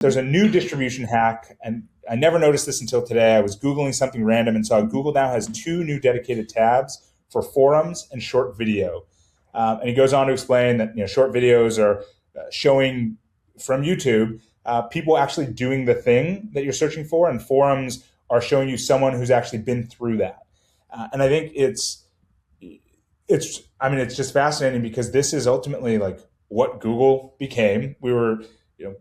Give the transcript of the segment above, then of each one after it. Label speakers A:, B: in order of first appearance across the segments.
A: There's a new distribution hack, and I never noticed this until today. I was Googling something random and saw Google now has 2 new dedicated tabs for forums and short video. And he goes on to explain that short videos are showing from YouTube people actually doing the thing that you're searching for, and forums are showing you someone who's actually been through that. And I think it's just fascinating because this is ultimately like what Google became. We were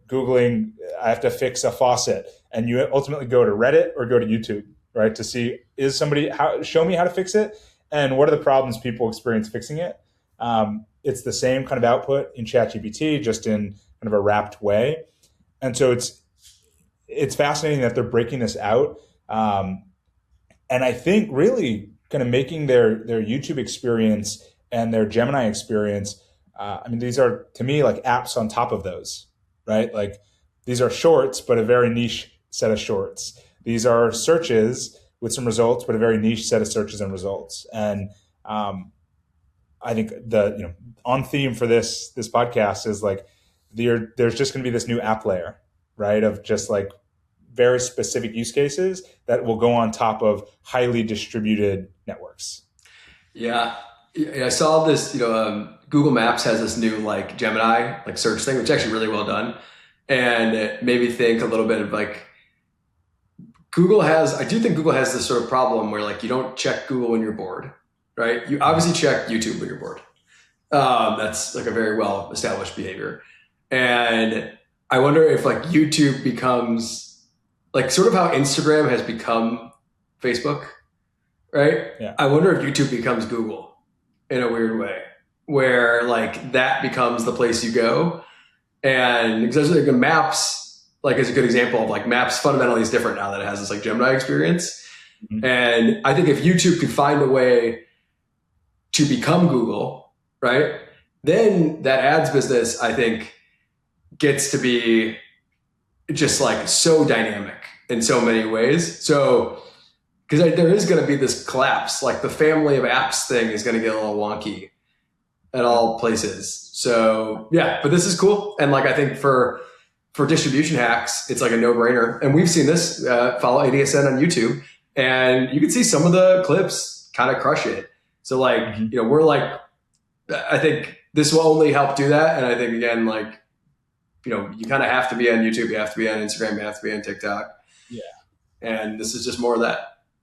A: Googling, I have to fix a faucet, and you ultimately go to Reddit or go to YouTube, right, to see show me how to fix it, and what are the problems people experience fixing it. It's the same kind of output in ChatGPT, just in kind of a wrapped way, and so it's fascinating that they're breaking this out, and I think really kind of making their YouTube experience and their Gemini experience. These are to me like apps on top of those. Right? Like these are shorts, but a very niche set of shorts. These are searches with some results, but a very niche set of searches and results. And I think on theme for this podcast is like there's just going to be this new app layer, right? Of just like very specific use cases that will go on top of highly distributed networks.
B: Yeah. I saw this, Google Maps has this new like Gemini like search thing, which is actually really well done. And it made me think a little bit of like I do think Google has this sort of problem where like you don't check Google when you're bored, right? You obviously check YouTube when you're bored. That's like a very well established behavior. And I wonder if like YouTube becomes like sort of how Instagram has become Facebook, right?
A: Yeah.
B: I wonder if YouTube becomes Google in a weird way, where like that becomes the place you go. And because like Maps like is a good example of like Maps fundamentally is different now that it has this like Gemini experience. Mm-hmm. And I think if YouTube could find a way to become Google, right, then that ads business, I think, gets to be just like so dynamic in so many ways. So because there is going to be this collapse, like the family of apps thing is going to get a little wonky at all places. So yeah, but this is cool. And like, I think for distribution hacks, it's like a no brainer. And we've seen this, follow ADSN on YouTube, and you can see some of the clips kind of crush it. So like, mm-hmm. We're like, I think this will only help do that. And I think again, like, you kind of have to be on YouTube, you have to be on Instagram, you have to be on TikTok.
A: Yeah.
B: And this is just more of that.